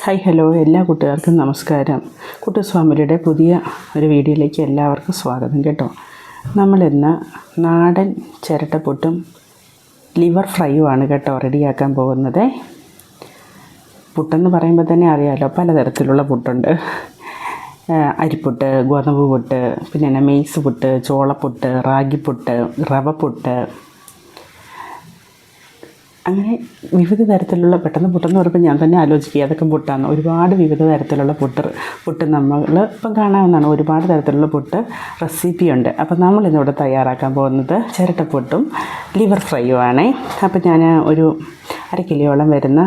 Hi hello എല്ലാ കൂട്ടുകാർക്കും നമസ്കാരം. കുട്ടൂസ് ഫാമിലിയുടെ പുതിയ ഒരു വീഡിയോയിലേക്ക് എല്ലാവർക്കും സ്വാഗതം കേട്ടോ. നമ്മളിന്ന് നാടൻ ചിരട്ടപ്പുട്ടും ലിവർ ഫ്രൈയുമാണ് കേട്ടോ റെഡിയാക്കാൻ പോകുന്നത്. പുട്ടെന്ന് പറയുമ്പോൾ തന്നെ അറിയാമല്ലോ, പലതരത്തിലുള്ള പുട്ടുണ്ട്. അരിപ്പുട്ട്, ഗോതമ്പ് പുട്ട്, പിന്നെ മെയ്സ് പുട്ട്, ചോളപ്പുട്ട്, റാഗിപ്പുട്ട്, റവപ്പുട്ട്, അങ്ങനെ വിവിധ തരത്തിലുള്ള പെട്ടെന്ന് പുട്ടെന്ന് പറയുമ്പോൾ ഞാൻ തന്നെ ആലോചിക്കുക അതൊക്കെ പുട്ടാണ്. ഒരുപാട് വിവിധ തരത്തിലുള്ള പുട്ട് നമ്മൾ ഇപ്പം കാണാവുന്നതാണ്. ഒരുപാട് തരത്തിലുള്ള പുട്ട് റെസിപ്പിയുണ്ട്. അപ്പം നമ്മളിന്നിവിടെ തയ്യാറാക്കാൻ പോകുന്നത് ചിരട്ടപ്പുട്ടും ലിവർ ഫ്രൈയുമാണ്. അപ്പം ഞാൻ ഒരു 1/2 കിലോയോളം വരുന്ന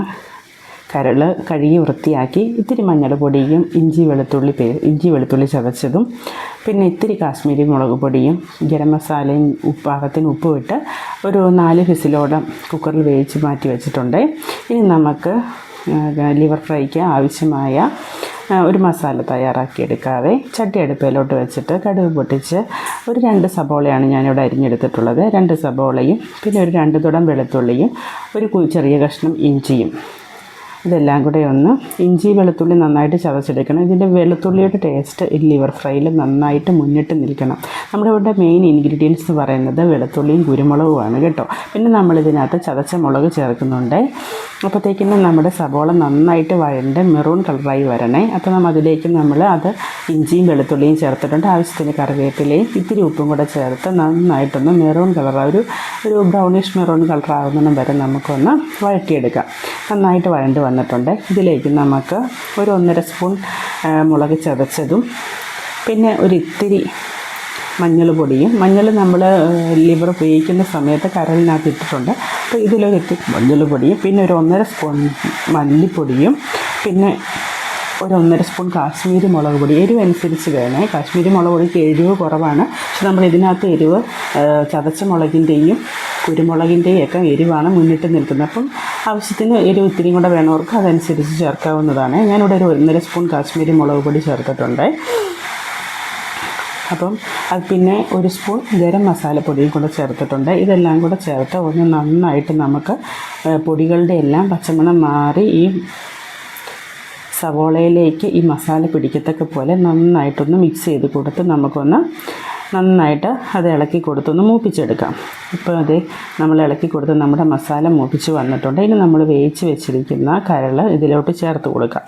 കരൾ കഴുകി വൃത്തിയാക്കി ഇത്തിരി മഞ്ഞൾപ്പൊടിയും ഇഞ്ചി വെളുത്തുള്ളി ചതച്ചതും പിന്നെ ഇത്തിരി കാശ്മീരി മുളക് പൊടിയും ഗരം മസാലയും പാകത്തിന് ഉപ്പും ഇട്ട് ഒരു 4 വിസിലോടെ കുക്കറിൽ വേവിച്ച് മാറ്റി വെച്ചിട്ടുണ്ട്. ഇനി നമുക്ക് ലിവർ ഫ്രൈക്ക് ആവശ്യമായ ഒരു മസാല തയ്യാറാക്കിയെടുക്കാതെ ചട്ടി അടുപ്പിലോട്ട് വെച്ചിട്ട് കടുക് പൊട്ടിച്ച് ഒരു 2 സബോളയാണ് ഞാനിവിടെ അരിഞ്ഞെടുത്തിട്ടുള്ളത്. 2 സബോളയും പിന്നെ ഒരു 2 തുടം വെളുത്തുള്ളിയും ഒരു ചെറിയ കഷ്ണം ഇഞ്ചിയും, ഇതെല്ലാം കൂടെ ഒന്ന് ഇഞ്ചി വെളുത്തുള്ളി നന്നായിട്ട് ചതച്ചെടുക്കണം. ഇതിൻ്റെ വെളുത്തുള്ളിയുടെ ടേസ്റ്റ് ഈ ലിവർ ഫ്രൈയിൽ നന്നായിട്ട് മുന്നിട്ട് നിൽക്കണം. നമ്മുടെ ഇവിടെ മെയിൻ ഇൻഗ്രീഡിയൻസ് എന്ന് പറയുന്നത് വെളുത്തുള്ളിയും കുരുമുളകുമാണ് കേട്ടോ. പിന്നെ നമ്മളിതിനകത്ത് ചതച്ച മുളക് ചേർക്കുന്നുണ്ട്. അപ്പോഴത്തേക്കിന് നമ്മുടെ സബോള നന്നായിട്ട് വഴണ്ട് മെറൂൺ കളറായി വരണേ. അപ്പോൾ അതിലേക്ക് നമ്മൾ ഇഞ്ചിയും വെളുത്തുള്ളിയും ചേർത്തിട്ടുണ്ട്. ആവശ്യത്തിന് കറിവേപ്പിലയും ഇത്തിരി ഉപ്പും കൂടെ ചേർത്ത് നന്നായിട്ടൊന്ന് മെറൂൺ കളർ ഒരു ബ്രൗണിഷ് മെറൂൺ കളറാകുന്നതിനും വരെ നമുക്കൊന്ന് വഴറ്റിയെടുക്കാം. നന്നായിട്ട് വഴണ്ട് വന്നിട്ടുണ്ട്. ഇതിലേക്ക് നമുക്ക് ഒരു 1.5 സ്പൂൺ മുളക് ചതച്ചതും പിന്നെ ഒരു ഇത്തിരി മഞ്ഞൾ നമ്മൾ ലിവർ ഉപയോഗിക്കുന്ന സമയത്ത് കരളിനകത്ത് ഇട്ടിട്ടുണ്ട്. അപ്പോൾ ഇതിലൊരു ഇത്തിരി മഞ്ഞൾപ്പൊടിയും പിന്നെ ഒരു 1.5 സ്പൂൺ മല്ലിപ്പൊടിയും പിന്നെ ഒരു 1.5 സ്പൂൺ കാശ്മീരി മുളക് പൊടി, എരിവ് അനുസരിച്ച് വേണേ. കാശ്മീരി മുളക് പൊടിക്ക് എരിവ് കുറവാണ്, പക്ഷെ നമ്മൾ ഇതിനകത്ത് എരിവ് ചതച്ച മുളകിൻ്റെയും കുരുമുളകിൻ്റെയും ഒക്കെ എരിവാണ് മുന്നിട്ട് നിൽക്കുന്നത്. അപ്പം ആവശ്യത്തിന് എരിവ് ഇത്തിരിയും കൂടെ വേണവർക്ക് അതനുസരിച്ച് ചേർക്കാവുന്നതാണ്. ഞാനിവിടെ ഒരു 1.5 സ്പൂൺ കാശ്മീരി മുളക് പൊടി ചേർത്തിട്ടുണ്ട്. അപ്പം അത് പിന്നെ 1 സ്പൂൺ ഗരം മസാലപ്പൊടിയും കൂടെ ചേർത്തിട്ടുണ്ട്. ഇതെല്ലാം കൂടെ ചേർത്ത് ഒന്ന് നന്നായിട്ട് നമുക്ക് പൊടികളുടെ എല്ലാം പച്ചമണം മാറി ഈ സവോളയിലേക്ക് ഈ മസാല പിടിക്കത്തക്ക പോലെ നന്നായിട്ടൊന്ന് മിക്സ് ചെയ്ത് കൊടുത്ത് നമുക്കൊന്ന് നന്നായിട്ട് അത് ഇളക്കി കൊടുത്തൊന്ന് മൂപ്പിച്ചെടുക്കാം. ഇപ്പോൾ നമ്മൾ ഇളക്കി കൊടുത്ത് നമ്മുടെ മസാല മൂപ്പിച്ച് വന്നിട്ടുണ്ട്. ഇനി നമ്മൾ വേവിച്ച് വെച്ചിരിക്കുന്ന കരൾ ഇതിലോട്ട് ചേർത്ത് കൊടുക്കാം.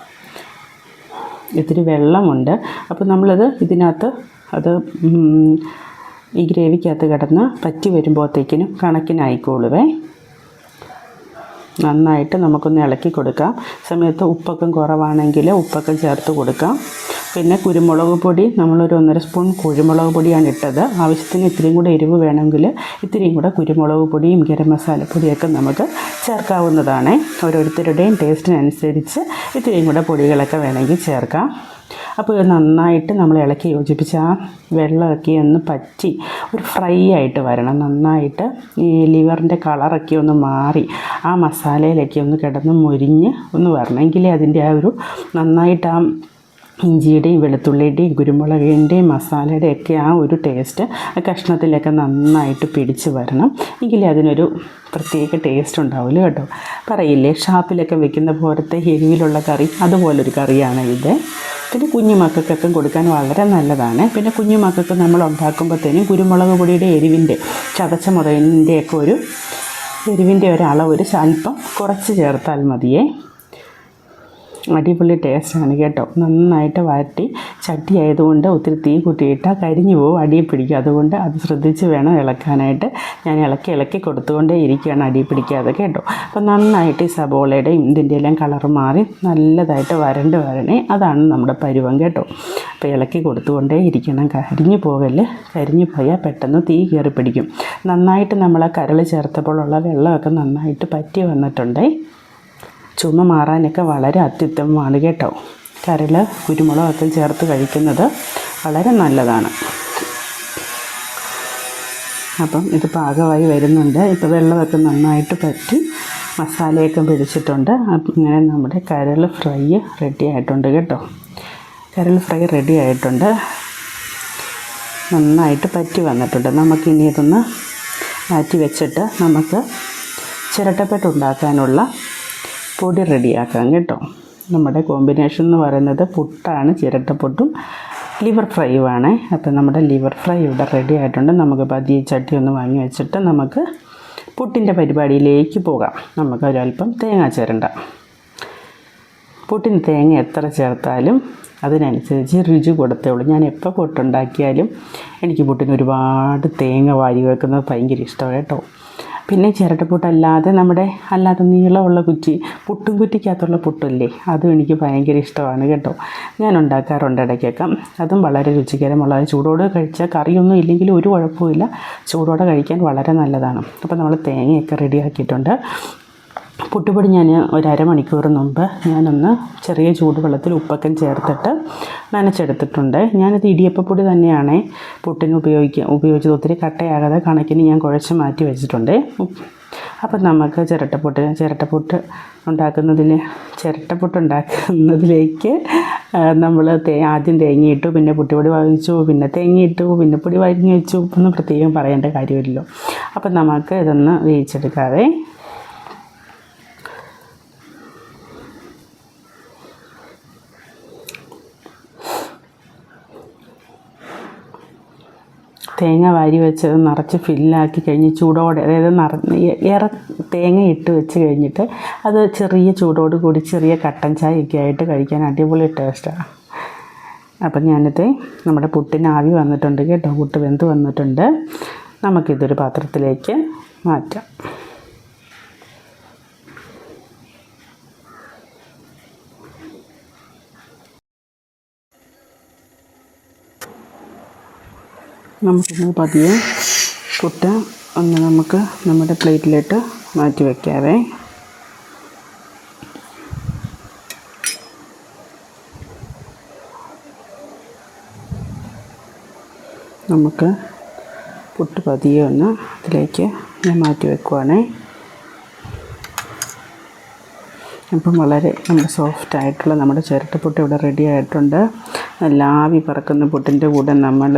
ഇത്തിരി വെള്ളമുണ്ട്. അപ്പോൾ നമ്മളത് ഇതിനകത്ത് ഈ ഗ്രേവിക്കകത്ത് കിടന്ന് പറ്റി വരുമ്പോഴത്തേക്കിനും കണക്കിനായിക്കോളുവേ. നന്നായിട്ട് നമുക്കൊന്ന് ഇളക്കി കൊടുക്കാം. സമയത്ത് ഉപ്പൊക്കെ കുറവാണെങ്കിൽ ഉപ്പൊക്കെ ചേർത്ത് കൊടുക്കാം. പിന്നെ കുരുമുളക് പൊടി നമ്മളൊരു 1.5 സ്പൂൺ കുരുമുളക് പൊടിയാണ് ഇട്ടത്. ആവശ്യത്തിന് ഇത്തിരിയും കൂടെ എരിവ് വേണമെങ്കിൽ ഇത്തിരിയും കൂടെ കുരുമുളക് പൊടിയും ഗരം മസാലപ്പൊടിയൊക്കെ നമുക്ക് ചേർക്കാവുന്നതാണ്. ഓരോരുത്തരുടെയും ടേസ്റ്റിനനുസരിച്ച് ഇത്തിരിയും കൂടെ പൊടികളൊക്കെ വേണമെങ്കിൽ ചേർക്കാം. അപ്പോൾ ഇത് നന്നായിട്ട് നമ്മൾ ഇളക്കി യോജിപ്പിച്ച് ആ വെള്ളമൊക്കെ ഒന്ന് പറ്റി ഒരു ഫ്രൈ ആയിട്ട് വരണം. നന്നായിട്ട് ഈ ലിവറിൻ്റെ കളറൊക്കെ ഒന്ന് മാറി ആ മസാലയിലൊക്കെ ഒന്ന് കിടന്ന് മൊരിഞ്ഞ് ഒന്ന് വരണം. എങ്കിലേ അതിൻ്റെ ആ ഒരു നന്നായിട്ട് ആ ഇഞ്ചിയുടെയും വെളുത്തുള്ളിയുടെയും കുരുമുളകിൻ്റെയും മസാലയുടെയും ഒക്കെ ആ ഒരു ടേസ്റ്റ് ആ കഷ്ണത്തിലൊക്കെ നന്നായിട്ട് പിടിച്ച് വരണം. എങ്കിലേ അതിനൊരു പ്രത്യേക ടേസ്റ്റ് ഉണ്ടാവില്ല കേട്ടോ. പറയില്ലേ, ഷാപ്പിലൊക്കെ വെക്കുന്ന പോലത്തെ എരിവിലുള്ള കറി, അതുപോലൊരു കറിയാണ് ഇത്. പിന്നെ കുഞ്ഞുമക്കൾക്കൊക്കെ കൊടുക്കാൻ വളരെ നല്ലതാണ്. പിന്നെ കുഞ്ഞുമക്കൾക്ക് നമ്മൾ ഉണ്ടാക്കുമ്പോഴത്തേനും കുരുമുളക് പൊടിയുടെ എരിവിൻ്റെ ചതച്ച മുളകിൻ്റെയൊക്കെ എരിവിൻ്റെ ഒരളവ് അല്പം കുറച്ച് ചേർത്താൽ മതിയേ. അടിപൊളി ടേസ്റ്റാണ് കേട്ടോ. നന്നായിട്ട് വഴറ്റി ചട്ടി ആയതുകൊണ്ട് ഒത്തിരി തീ കൂട്ടിയിട്ടാൽ കരിഞ്ഞു പോകും, അടിയിൽ പിടിക്കും. അതുകൊണ്ട് അത് ശ്രദ്ധിച്ച് വേണം ഇളക്കാനായിട്ട്. ഞാൻ ഇളക്കി കൊടുത്തുകൊണ്ടേ ഇരിക്കുകയാണ്, അടിയിൽ പിടിക്കാതെ കേട്ടോ. അപ്പോൾ നന്നായിട്ട് ഈ സബോളയുടെയും ഇതിൻ്റെ എല്ലാം കളർ മാറി നല്ലതായിട്ട് വരണേ. അതാണ് നമ്മുടെ പരുവം കേട്ടോ. അപ്പോൾ ഇളക്കി കൊടുത്തുകൊണ്ടേ ഇരിക്കണം, കരിഞ്ഞു പോകല്. കരിഞ്ഞു പോയാൽ പെട്ടെന്ന് തീ കയറി പിടിക്കും. നന്നായിട്ട് നമ്മൾ ആ കരൾ ചേർത്തപ്പോഴുള്ള വെള്ളമൊക്കെ നന്നായിട്ട് പറ്റി വന്നിട്ടുണ്ട്. ചുമ മാറാനൊക്കെ വളരെ അത്യുത്തമമാണ് കേട്ടോ. കരൾ കുരുമുളകൊക്കെ ചേർത്ത് കഴിക്കുന്നത് വളരെ നല്ലതാണ്. അപ്പം ഇത് പാകമായി വരുന്നുണ്ട്. ഇപ്പോൾ വെള്ളമൊക്കെ നന്നായിട്ട് പറ്റി മസാലയൊക്കെ പിടിച്ചിട്ടുണ്ട്. അപ്പം ഇങ്ങനെ നമ്മുടെ കരൾ ഫ്രൈ റെഡി ആയിട്ടുണ്ട് കേട്ടോ. കരൾ ഫ്രൈ റെഡി ആയിട്ടുണ്ട്, നന്നായിട്ട് പറ്റി വന്നിട്ടുണ്ട്. നമുക്കിനി ഇതൊന്ന് മാറ്റി വെച്ചിട്ട് നമുക്ക് ചിരട്ടപ്പുട്ട് ഉണ്ടാക്കാനുള്ള പൊടി റെഡിയാക്കാം കേട്ടോ. നമ്മുടെ കോമ്പിനേഷൻ എന്ന് പറയുന്നത് പുട്ടാണ്, ചിരട്ടപ്പുട്ടും ലിവർ ഫ്രൈയുമാണ്. അപ്പോൾ നമ്മുടെ ലിവർ ഫ്രൈ ഇവിടെ റെഡി ആയിട്ടുണ്ട്. നമുക്ക് പതിയെ ചട്ടി ഒന്ന് വാങ്ങി വെച്ചിട്ട് നമുക്ക് പുട്ടിൻ്റെ പരിപാടിയിലേക്ക് പോകാം. നമുക്ക് ഒരല്പം തേങ്ങ ചേരണ്ട. പുട്ടിന് തേങ്ങ എത്ര ചേർത്താലും അതിനനുസരിച്ച് രുചി കൊടുത്തേ ഉള്ളൂ. ഞാൻ എപ്പോൾ പുട്ടുണ്ടാക്കിയാലും എനിക്ക് പുട്ടിന് ഒരുപാട് തേങ്ങ വാരി വെക്കുന്നത് ഭയങ്കര ഇഷ്ടമാണ് കേട്ടോ. പിന്നെ ചിരട്ടപ്പുട്ടല്ലാതെ നമ്മുടെ അല്ലാതെ നീളമുള്ള പുട്ടും കുറ്റിക്കകത്തുള്ള പുട്ടില്ലേ, അതും എനിക്ക് ഭയങ്കര ഇഷ്ടമാണ് കേട്ടോ. ഞാൻ ഉണ്ടാക്കാറുണ്ട് ഇടയ്ക്കൊക്കെ. അതും വളരെ രുചികരമുള്ള, ചൂടോടെ കഴിച്ചാൽ കറിയൊന്നും ഇല്ലെങ്കിലും ഒരു കുഴപ്പമില്ല, ചൂടോടെ കഴിക്കാൻ വളരെ നല്ലതാണ്. അപ്പോൾ നമ്മൾ തേങ്ങയൊക്കെ റെഡിയാക്കിയിട്ടുണ്ട്. പുട്ടുപൊടി ഞാൻ ഒരു അരമണിക്കൂർ മുമ്പ് ഞാനൊന്ന് ചെറിയ ചൂടുവെള്ളത്തിൽ ഉപ്പൊക്കെ ചേർത്തിട്ട് നനച്ചെടുത്തിട്ടുണ്ട്. ഞാനത് ഇടിയപ്പപ്പൊടി തന്നെയാണ് പുട്ടിന് ഉപയോഗിച്ചത്. ഒത്തിരി കട്ടയാകാതെ കണക്കിന് ഞാൻ കുഴച്ച് മാറ്റി വെച്ചിട്ടുണ്ട്. അപ്പം നമുക്ക് ചിരട്ടപ്പുട്ട് ഉണ്ടാക്കുന്നതിലേക്ക് നമ്മൾ ആദ്യം തേങ്ങയിട്ടു, പിന്നെ പുട്ടുപൊടി വാങ്ങിച്ചു, പിന്നെ തേങ്ങയിട്ടു, പിന്നെ പൊടി വാങ്ങി വെച്ചു. ഒന്നും പ്രത്യേകം പറയേണ്ട കാര്യമില്ലല്ലോ. അപ്പം നമുക്ക് ഇതൊന്ന് വേവിച്ചെടുക്കാതെ തേങ്ങ വാരി വെച്ചത് നിറച്ച് ഫില്ലാക്കി കഴിഞ്ഞ് ചൂടോടെ, അതായത് ഏറെ തേങ്ങ ഇട്ട് വെച്ച് കഴിഞ്ഞിട്ട് അത് ചെറിയ ചൂടോട് കൂടി ചെറിയ കട്ടൻ ചായയൊക്കെ ആയിട്ട് കഴിക്കാൻ അടിപൊളി ടേസ്റ്റാണ്. അപ്പം ഞാനിത് നമ്മുടെ പുട്ടിന് ആവി വന്നിട്ടുണ്ട് കേട്ടോ, പുട്ട് വെന്ത് വന്നിട്ടുണ്ട്. നമുക്കിതൊരു പാത്രത്തിലേക്ക് മാറ്റാം. നമുക്കിന്ന് പതിയെ പുട്ട് ഒന്ന് നമുക്ക് നമ്മുടെ പ്ലേറ്റിലിട്ട് മാറ്റി വയ്ക്കാവേ. നമുക്ക് പുട്ട് പതിയെ ഒന്ന് ഇതിലേക്ക് ഞാൻ മാറ്റി വെക്കുവാണേ. അപ്പം വളരെ നമ്മുടെ സോഫ്റ്റായിട്ടുള്ള നമ്മുടെ ചിരട്ടപ്പുട്ട് ഇവിടെ റെഡി ആയിട്ടുണ്ട്. നല്ല ആവി പറക്കുന്ന പുട്ടിൻ്റെ കൂടെ നമ്മൾ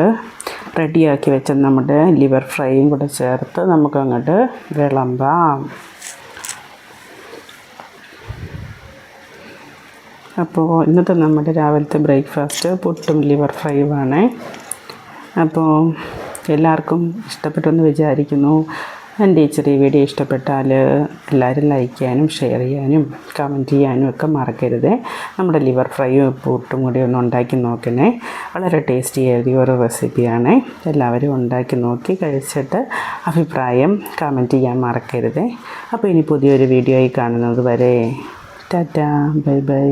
റെഡിയാക്കി വെച്ച നമ്മുടെ ലിവർ ഫ്രൈയും കൂടെ ചേർത്ത് നമുക്കങ്ങോട്ട് വിളമ്പാം. അപ്പോൾ ഇന്നത്തെ നമ്മുടെ രാവിലത്തെ ബ്രേക്ക്ഫാസ്റ്റ് പുട്ടും ലിവർ ഫ്രൈയുമാണ്. അപ്പോൾ എല്ലാവർക്കും ഇഷ്ടപ്പെട്ടെന്ന് വിചാരിക്കുന്നു. എൻ്റെ ഈ ചെറിയ വീഡിയോ ഇഷ്ടപ്പെട്ടാൽ എല്ലാവരും ലൈക്ക് ചെയ്യാനും ഷെയർ ചെയ്യാനും കമൻറ്റ് ചെയ്യാനും ഒക്കെ മറക്കരുത്. നമ്മുടെ ലിവർ ഫ്രൈയും പുട്ടും കൂടി ഒന്ന് ഉണ്ടാക്കി നോക്കണേ. വളരെ ടേസ്റ്റി ആയ ഒരു റെസിപ്പിയാണ്. എല്ലാവരും ഉണ്ടാക്കി നോക്കി കഴിച്ചിട്ട് അഭിപ്രായം കമൻറ്റ് ചെയ്യാൻ മറക്കരുത്. അപ്പോൾ ഇനി പുതിയൊരു വീഡിയോയിൽ കാണുന്നത് വരെ ടാറ്റാ, ബൈ ബൈ.